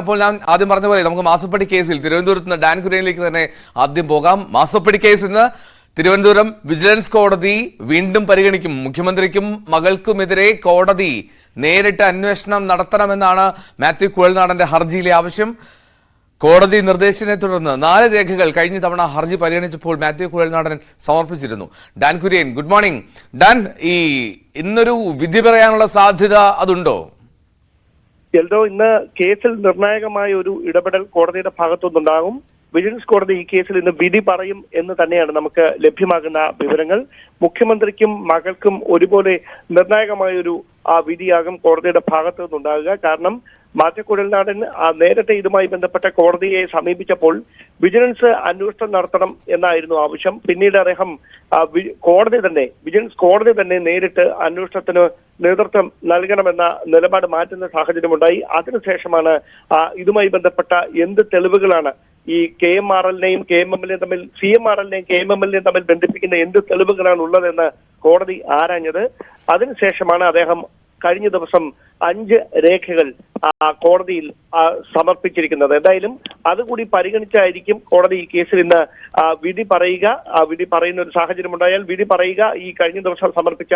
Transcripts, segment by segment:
അപ്പോൾ ഞാൻ ആദ്യം പറഞ്ഞ പോലെ നമുക്ക് മാസപ്പടി കേസിൽ തിരുവനന്തപുരത്ത് നിന്ന് ഡാൻ കുര്യനിലേക്ക് തന്നെ ആദ്യം പോകാം. മാസപ്പടി കേസ് ഇന്ന് തിരുവനന്തപുരം വിജിലൻസ് കോടതി വീണ്ടും പരിഗണിക്കും. മുഖ്യമന്ത്രിക്കും മകൾക്കുമെതിരെ കോടതി നേരിട്ട് അന്വേഷണം നടത്തണമെന്നാണ് മാത്യു കുഴൽനാടന്റെ ഹർജിയിലെ ആവശ്യം. കോടതി നിർദ്ദേശത്തിനെ തുടർന്ന് 4 രേഖകൾ കഴിഞ്ഞ തവണ ഹർജി പരിഗണിച്ചപ്പോൾ മാത്യു കുഴൽനാടൻ സമർപ്പിച്ചിരുന്നു. Dan Kurian, good morning. Dan, ഇന്നൊരു വിധി പറയാനുള്ള സാധ്യത അതുണ്ടോ? എൽദോ, ഇന്ന് കേസിൽ നിർണായകമായ ഒരു ഇടപെടൽ കോടതിയുടെ ഭാഗത്തുനിന്നുണ്ടാകും. വിജിലൻസ് കോടതി ഈ കേസിൽ ഇന്ന് വിധി പറയും എന്ന് തന്നെയാണ് നമുക്ക് ലഭ്യമാകുന്ന വിവരങ്ങൾ. മുഖ്യമന്ത്രിക്കും മകൾക്കും ഒരുപോലെ നിർണായകമായ ഒരു വിധിയാകും കോടതിയുടെ ഭാഗത്തു നിന്നുണ്ടാകുക. കാരണം മാത്യു കുഴൽനാടൻ നേരത്തെ ഇതുമായി ബന്ധപ്പെട്ട കോടതിയെ സമീപിച്ചപ്പോൾ വിജിലൻസ് അന്വേഷണം നടത്തണം എന്നായിരുന്നു ആവശ്യം. പിന്നീട് അദ്ദേഹം വിജിലൻസ് കോടതി തന്നെ നേരിട്ട് അന്വേഷണത്തിന് നേതൃത്വം നൽകണമെന്ന നിലപാട് മാറ്റുന്ന സാഹചര്യമുണ്ടായി. അതിനുശേഷമാണ് ഇതുമായി ബന്ധപ്പെട്ട എന്ത് തെളിവുകളാണ് ഈ KMRLനെയും KMMLനെയും തമ്മിൽ CMRLനെയും KMMLനെയും തമ്മിൽ ബന്ധിപ്പിക്കുന്ന എന്ത് തെളിവുകളാണ് ഉള്ളതെന്ന് കോടതി ആരാഞ്ഞത്. അതിനുശേഷമാണ് അദ്ദേഹം കഴിഞ്ഞ ദിവസം 5 രേഖകൾ കോടതിയിൽ സമർപ്പിച്ചിരിക്കുന്നത്. എന്തായാലും അതുകൂടി പരിഗണിച്ചായിരിക്കും കോടതി ഈ കേസിൽ ഇന്ന് വിധി പറയുക. വിധി പറയുന്ന ഒരു സാഹചര്യം ഉണ്ടായാൽ വിധി പറയുക ഈ കഴിഞ്ഞ ദിവസം സമർപ്പിച്ച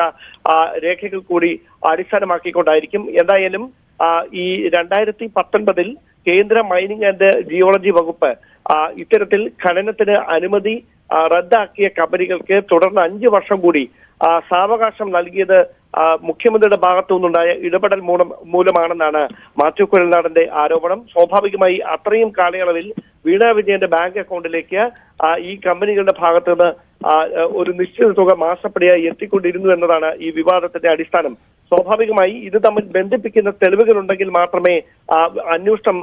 രേഖകൾ കൂടി അടിസ്ഥാനമാക്കിക്കൊണ്ടായിരിക്കും. എന്തായാലും ഈ 2019 കേന്ദ്ര മൈനിങ് ആൻഡ് ജിയോളജി വകുപ്പ് ഇത്തരത്തിൽ ഖനനത്തിന് അനുമതി റദ്ദാക്കിയ കമ്പനികൾക്ക് തുടർന്ന് 5 വർഷം കൂടി സാവകാശം നൽകിയത് മുഖ്യമന്ത്രിയുടെ ഭാഗത്തു നിന്നുണ്ടായ ഇടപെടൽ മൂലമാണെന്നാണ് മാത്യു കുഴൽനാടന്റെ ആരോപണം. സ്വാഭാവികമായി അത്രയും കാലയളവിൽ വീണ വിജയന്റെ ബാങ്ക് അക്കൗണ്ടിലേക്ക് ഈ കമ്പനികളുടെ ഭാഗത്തു നിന്ന് ഒരു നിശ്ചിത തുക മാസപ്പടിയായി എത്തിക്കൊണ്ടിരുന്നു എന്നതാണ് ഈ വിവാദത്തിന്റെ അടിസ്ഥാനം. സ്വാഭാവികമായി ഇത് തമ്മിൽ ബന്ധിപ്പിക്കുന്ന തെളിവുകൾ ഉണ്ടെങ്കിൽ മാത്രമേ അന്വേഷണം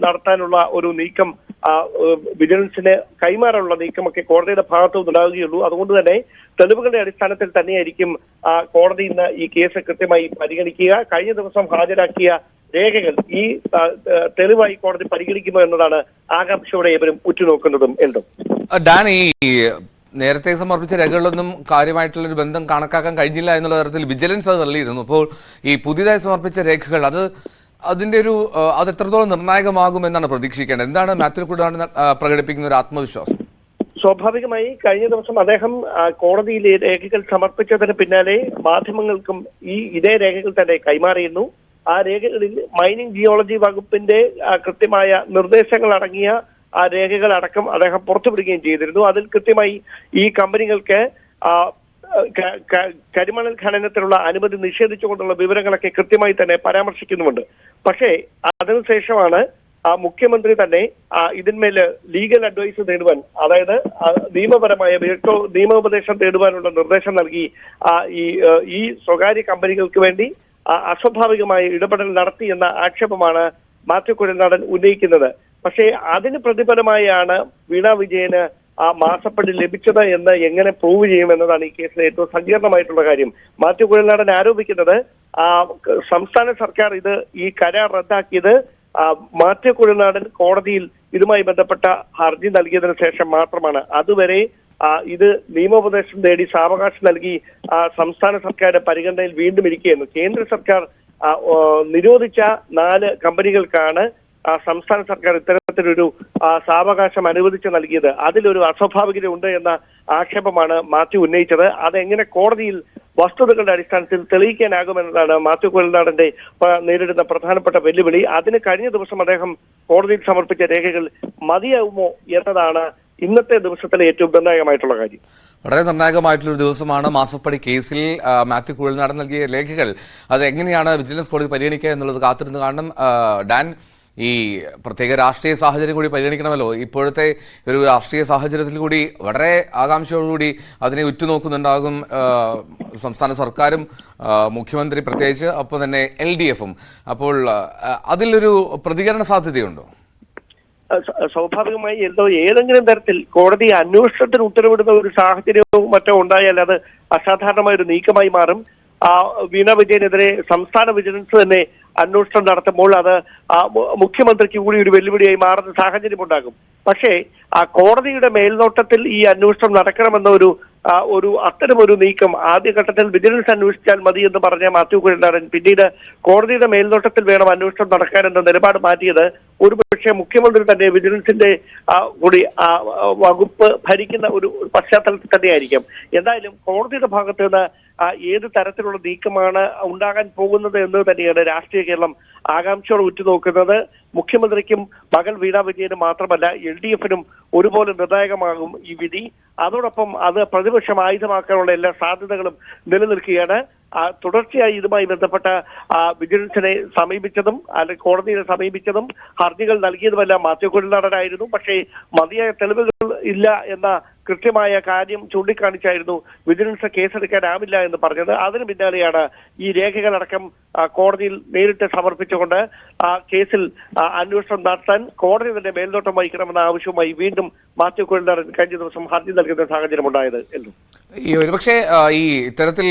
നടത്താനുള്ള ഒരു നീക്കം വിജിലൻസിന് കൈമാറാനുള്ള നീക്കമൊക്കെ കോടതിയുടെ ഭാഗത്തു നിന്നുണ്ടാവുകയുള്ളൂ. അതുകൊണ്ട് തന്നെ തെളിവുകളുടെ അടിസ്ഥാനത്തിൽ തന്നെയായിരിക്കും കോടതി ഇന്ന് ഈ കേസ് കൃത്യമായി പരിഗണിക്കുക. കഴിഞ്ഞ ദിവസം ഹാജരാക്കിയ രേഖകൾ ഈ തെളിവായി കോടതി പരിഗണിക്കുമോ എന്നതാണ് ആകാംക്ഷയോടെ ഏവരും ഉറ്റുനോക്കുന്നതും. എന്തോ ഡാൻ, ഈ നേരത്തെ സമർപ്പിച്ച രേഖകളിലൊന്നും കാര്യമായിട്ടുള്ളൊരു ബന്ധം കണക്കാക്കാൻ കഴിഞ്ഞില്ല എന്നുള്ള തരത്തിൽ വിജിലൻസ് അത് തള്ളിയിരുന്നു. അപ്പോൾ ഈ പുതിയതായി സമർപ്പിച്ച രേഖകൾ അത് എത്രത്തോളം നിർണായകമാകുമെന്നാണ് പ്രതീക്ഷിക്കേണ്ടത്? എന്താണ് മാത്യു കുഴൽനാടൻ പ്രകടിപ്പിക്കുന്ന ഒരു ആത്മവിശ്വാസം? സ്വാഭാവികമായി കഴിഞ്ഞ ദിവസം അദ്ദേഹം കോടതിയിൽ രേഖകൾ സമർപ്പിച്ചതിന് പിന്നാലെ മാധ്യമങ്ങൾക്കും ഇതേ രേഖകൾ തന്നെ കൈമാറിയിരുന്നു. ആ രേഖകളിൽ മൈനിങ് ജിയോളജി വകുപ്പിന്റെ കൃത്യമായ നിർദ്ദേശങ്ങൾ അടങ്ങിയ ആ രേഖകൾ അടക്കം അദ്ദേഹം പുറത്തുവിടുകയും ചെയ്തിരുന്നു. അതിൽ കൃത്യമായി ഈ കമ്പനികൾക്ക് കരിമണൽ ഖനനത്തിനുള്ള അനുമതി നിഷേധിച്ചുകൊണ്ടുള്ള വിവരങ്ങളൊക്കെ കൃത്യമായി തന്നെ പരാമർശിക്കുന്നുമുണ്ട്. പക്ഷേ അതിനുശേഷമാണ് മുഖ്യമന്ത്രി തന്നെ ഇതിന്മേൽ ലീഗൽ അഡ്വൈസ് തേടുവാൻ, അതായത് നിയമപരമായ നിയമോപദേശം തേടുവാനുള്ള നിർദ്ദേശം നൽകി ഈ സ്വകാര്യ കമ്പനികൾക്ക് വേണ്ടി അസ്വാഭാവികമായ ഇടപെടൽ നടത്തി എന്ന ആക്ഷേപമാണ് മാത്യു കുഴൽനാടൻ ഉന്നയിക്കുന്നത്. പക്ഷേ അതിന് പ്രതിഫലമായാണ് വീണ വിജയന് മാസപ്പടി ലഭിച്ചത് എന്ന് എങ്ങനെ പ്രൂവ് ചെയ്യുമെന്നതാണ് ഈ കേസിലെ ഏറ്റവും സങ്കീർണമായിട്ടുള്ള കാര്യം. മാത്യു കുഴൽനാടൻ ആരോപിക്കുന്നത് സംസ്ഥാന സർക്കാർ ഈ കരാർ റദ്ദാക്കിയത് മാത്യു കുഴൽനാടൻ കോടതിയിൽ ഇതുമായി ബന്ധപ്പെട്ട ഹർജി നൽകിയതിനു ശേഷം മാത്രമാണ്. അതുവരെ ഇത് നിയമോപദേശം തേടി സാവകാശം നൽകി സംസ്ഥാന സർക്കാരുടെ പരിഗണനയിൽ വീണ്ടും ഇരിക്കുകയായിരുന്നു. കേന്ദ്ര സർക്കാർ നിരോധിച്ച 4 കമ്പനികൾക്കാണ് സംസ്ഥാന സർക്കാർ ഇത്തരത്തിലൊരു സാവകാശം അനുവദിച്ച് നൽകിയത്. അതിലൊരു അസ്വാഭാവികത ഉണ്ട് എന്ന ആക്ഷേപമാണ് മാത്യു ഉന്നയിച്ചത്. അതെങ്ങനെ കോടതിയിൽ വസ്തുതകളുടെ അടിസ്ഥാനത്തിൽ തെളിയിക്കാനാകുമെന്നതാണ് മാത്യു കുഴൽനാടന്റെ നേരിടുന്ന പ്രധാനപ്പെട്ട വെല്ലുവിളി. അതിന് കഴിഞ്ഞ ദിവസം അദ്ദേഹം കോടതിയിൽ സമർപ്പിച്ച രേഖകൾ മതിയാവുമോ എന്നതാണ് ഇന്നത്തെ ദിവസത്തിലെ ഏറ്റവും നിർണായകമായിട്ടുള്ള കാര്യം. വളരെ നിർണായകമായിട്ടുള്ള ദിവസമാണ് മാസപ്പടി കേസിൽ മാത്യു കുഴൽനാടൻ നൽകിയ രേഖകൾ. അത് എങ്ങനെയാണ് വിജിലൻസ് കോടതി പരിഗണിക്കുക എന്നുള്ളത് കാത്തിരുന്ന് കാണണം. ഡാൻ, ഈ പ്രത്യേക രാഷ്ട്രീയ സാഹചര്യം കൂടി പരിഗണിക്കണമല്ലോ. ഇപ്പോഴത്തെ ഒരു രാഷ്ട്രീയ സാഹചര്യത്തിൽ കൂടി വളരെ ആകാംക്ഷയോടുകൂടി അതിനെ ഉറ്റുനോക്കുന്നുണ്ടാകും സംസ്ഥാന സർക്കാരും മുഖ്യമന്ത്രി പ്രത്യേകിച്ച്, അപ്പോൾ തന്നെ LDFും. അപ്പോൾ അതിലൊരു പ്രതികരണ സാധ്യതയുണ്ടോ? സ്വാഭാവികമായി ഏതെങ്കിലും തരത്തിൽ കോടതി അന്വേഷണത്തിന് ഉത്തരവിടുന്ന ഒരു സാഹചര്യവും മറ്റോ ഉണ്ടായാൽ അത് അസാധാരണമായ ഒരു നീക്കമായി മാറും. വീണ വിജയനെതിരെ സംസ്ഥാന വിജിലൻസ് തന്നെ അന്വേഷണം നടത്തുമ്പോൾ അത് മുഖ്യമന്ത്രിക്ക് കൂടി ഒരു വെല്ലുവിളിയായി മാറുന്ന സാഹചര്യം ഉണ്ടാകും. പക്ഷേ കോടതിയുടെ മേൽനോട്ടത്തിൽ ഈ അന്വേഷണം നടക്കണമെന്ന ഒരു അത്തരമൊരു നീക്കം ആദ്യഘട്ടത്തിൽ വിജിലൻസ് അന്വേഷിച്ചാൽ മതി എന്ന് പറഞ്ഞ മാത്യു കുഴൽനാടൻ പിന്നീട് കോടതിയുടെ മേൽനോട്ടത്തിൽ വേണം അന്വേഷണം നടക്കാനെന്ന നിലപാട് മാറ്റിയത് ഒരുപക്ഷെ മുഖ്യമന്ത്രി തന്നെ വിജിലൻസിന്റെ കൂടി വകുപ്പ് ഭരിക്കുന്ന ഒരു പശ്ചാത്തലത്തിൽ തന്നെയായിരിക്കും. എന്തായാലും കോടതിയുടെ ഭാഗത്ത് നിന്ന് ഏത് തരത്തിലുള്ള നീക്കമാണ് ഉണ്ടാകാൻ പോകുന്നത് എന്ന് തന്നെയാണ് രാഷ്ട്രീയ കേരളം ആകാംക്ഷയോടെ ഉറ്റുനോക്കുന്നത്. മുഖ്യമന്ത്രിക്കും മകൾ വീണ വിജയനും മാത്രമല്ല LDF-നും ഒരുപോലെ നിർണായകമാകും ഈ വിധി. അതോടൊപ്പം അത് പ്രതിപക്ഷം ആയുധമാക്കാനുള്ള എല്ലാ സാധ്യതകളും നിലനിൽക്കുകയാണ്. തുടർച്ചയായി ഇതുമായി ബന്ധപ്പെട്ട വിജിലൻസിനെ സമീപിച്ചതും അല്ലെങ്കിൽ കോടതിയെ സമീപിച്ചതും ഹർജികൾ നൽകിയതുമെല്ലാം മാത്യു കുഴൽനാടനായിരുന്നു. പക്ഷേ മതിയായ തെളിവുകൾ ഇല്ല എന്ന കൃത്യമായ കാര്യം ചൂണ്ടിക്കാണിച്ചായിരുന്നു വിജിലൻസ് കേസെടുക്കാനാവില്ല എന്ന് പറഞ്ഞത്. അതിന് പിന്നാലെയാണ് ഈ രേഖകളടക്കം കോടതിയിൽ നേരിട്ട് സമർപ്പിച്ചുകൊണ്ട് കേസിൽ അന്വേഷണം നടത്താൻ കോടതി തന്നെ മേൽനോട്ടം വഹിക്കണമെന്ന ആവശ്യവുമായി വീണ്ടും മാത്യു കുഴൽനാടൻ കഴിഞ്ഞ ദിവസം ഹർജി നൽകുന്ന സാഹചര്യം ഉണ്ടായത്. ഈ ഒരുപക്ഷെ ഈ ഇത്തരത്തിൽ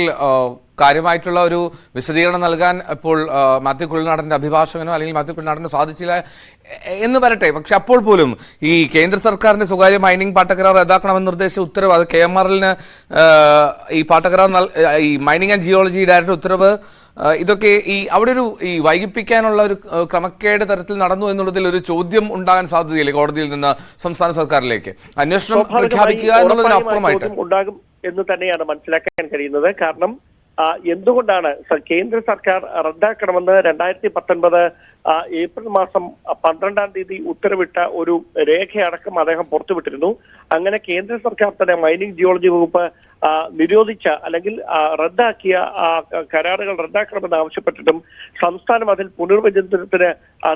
കാര്യമായിട്ടുള്ള ഒരു വിശദീകരണം നൽകാൻ ഇപ്പോൾ മാത്യു കുഴൽനാടന്റെ അഭിഭാഷകനോ അല്ലെങ്കിൽ മാത്യു കുഴൽനാടനോ സാധിച്ചില്ല എന്ന് വരട്ടെ. പക്ഷെ അപ്പോൾ പോലും ഈ കേന്ദ്ര സർക്കാരിന്റെ സ്വകാര്യ മൈനിങ് പാട്ടക്കരാർ റദ്ദാക്കണമെന്ന് നിർദ്ദേശിച്ച ഉത്തരവ്, അത് KMRL-ന് ഈ പാട്ടക്കരാർ ഈ മൈനിങ് ആൻഡ് ജിയോളജി ഡയറക്ടർ ഉത്തരവ്, ഇതൊക്കെ ഈ അവിടെ ഒരു ഈ വൈകിപ്പിക്കാനുള്ള ഒരു ക്രമക്കേട് തരത്തിൽ നടന്നു എന്നുള്ളതിൽ ഒരു ചോദ്യം ഉണ്ടാകാൻ സാധ്യതയില്ലേ കോടതിയിൽ നിന്ന് സംസ്ഥാന സർക്കാരിലേക്ക്? അന്വേഷണം പ്രഖ്യാപിക്കുക എന്നുള്ളതിനപ്പുറമായിട്ട് ഉണ്ടാകും എന്ന് തന്നെയാണ് മനസ്സിലാക്കാൻ കഴിയുന്നത്. കാരണം എന്തുകൊണ്ടാണ് കേന്ദ്ര സർക്കാർ റദ്ദാക്കണമെന്ന് 2019 ഏപ്രിൽ മാസം 12-ാം തീയതി ഉത്തരവിട്ട ഒരു രേഖയടക്കം അദ്ദേഹം പുറത്തുവിട്ടിരുന്നു. അങ്ങനെ കേന്ദ്ര സർക്കാർ തന്നെ മൈനിങ് ജിയോളജി വകുപ്പ് നിരോധിച്ച അല്ലെങ്കിൽ റദ്ദാക്കിയ കരാറുകൾ റദ്ദാക്കണമെന്ന് ആവശ്യപ്പെട്ടിട്ടും സംസ്ഥാനം അതിൽ പുനർവിചിന്തനത്തിന്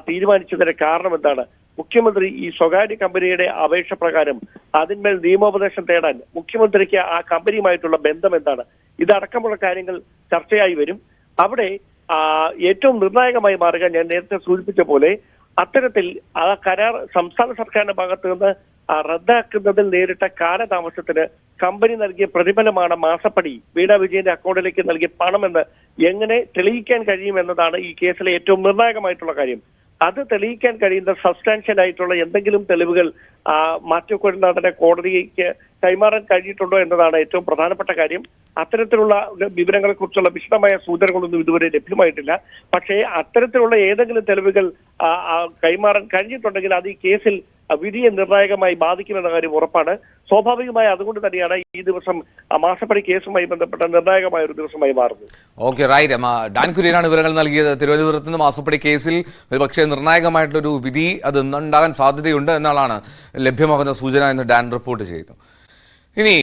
തീരുമാനിച്ചതിന് കാരണം എന്താണ്? മുഖ്യമന്ത്രി ഈ സ്വകാര്യ കമ്പനിയുടെ അപേക്ഷ പ്രകാരം അതിന്മേൽ നിയമോപദേശം തേടാൻ മുഖ്യമന്ത്രിക്ക് ആ കമ്പനിയുമായിട്ടുള്ള ബന്ധം എന്താണ്? ഇതടക്കമുള്ള കാര്യങ്ങൾ ചർച്ചയായി വരും. അവിടെ ഏറ്റവും നിർണായകമായി മാറുക, ഞാൻ നേരത്തെ സൂചിപ്പിച്ച പോലെ, അത്തരത്തിൽ ആ കരാർ സംസ്ഥാന സർക്കാരിന്റെ ഭാഗത്ത് നിന്ന് റദ്ദാക്കുന്നതിൽ നേരിട്ട കാലതാമസത്തിന് കമ്പനി നൽകിയ പ്രതിഫലമാണ് മാസപ്പടി വീണ വിജയന്റെ അക്കൗണ്ടിലേക്ക് നൽകിയ പണമെന്ന് എങ്ങനെ തെളിയിക്കാൻ കഴിയുമെന്നതാണ് ഈ കേസിലെ ഏറ്റവും നിർണായകമായിട്ടുള്ള കാര്യം. അത് തെളിയിക്കാൻ കഴിയുന്ന സബ്സ്റ്റാൻഷ്യൽ ആയിട്ടുള്ള എന്തെങ്കിലും തെളിവുകൾ മാത്യു കുഴൽനാടനെ കോടതിക്ക് കൈമാറാൻ കഴിഞ്ഞിട്ടുണ്ടോ എന്നതാണ് ഏറ്റവും പ്രധാനപ്പെട്ട കാര്യം. അത്തരത്തിലുള്ള വിവരങ്ങളെ കുറിച്ചുള്ള വിശദമായ സൂചനകളൊന്നും ഇതുവരെ ലഭ്യമായിട്ടില്ല. പക്ഷേ അത്തരത്തിലുള്ള ഏതെങ്കിലും തെളിവുകൾ കൈമാറാൻ കഴിഞ്ഞിട്ടുണ്ടെങ്കിൽ അത് ഈ കേസിൽ വിധിയെ നിർണായകമായി ബാധിക്കുമെന്ന കാര്യം ഉറപ്പാണ്. സ്വാഭാവികമായി അതുകൊണ്ട് തന്നെയാണ് ഈ ദിവസം മാസപ്പടി കേസുമായി ബന്ധപ്പെട്ട നിർണായകമായ ഒരു ദിവസമായി മാറുന്നത്. Okay, right. ഡാൻ കുര്യനാണ് വിവരങ്ങൾ നൽകിയത്. തിരുവനന്തപുരത്ത് നിന്ന് മാസപ്പടി കേസിൽ ഒരു പക്ഷേ നിർണായകമായിട്ടുള്ളൊരു വിധി അത് ഉണ്ടാകാൻ സാധ്യതയുണ്ട് എന്നാണ് ലഭ്യമാകുന്ന സൂചന എന്ന് ഡാൻ റിപ്പോർട്ട് ചെയ്തു. ഇനി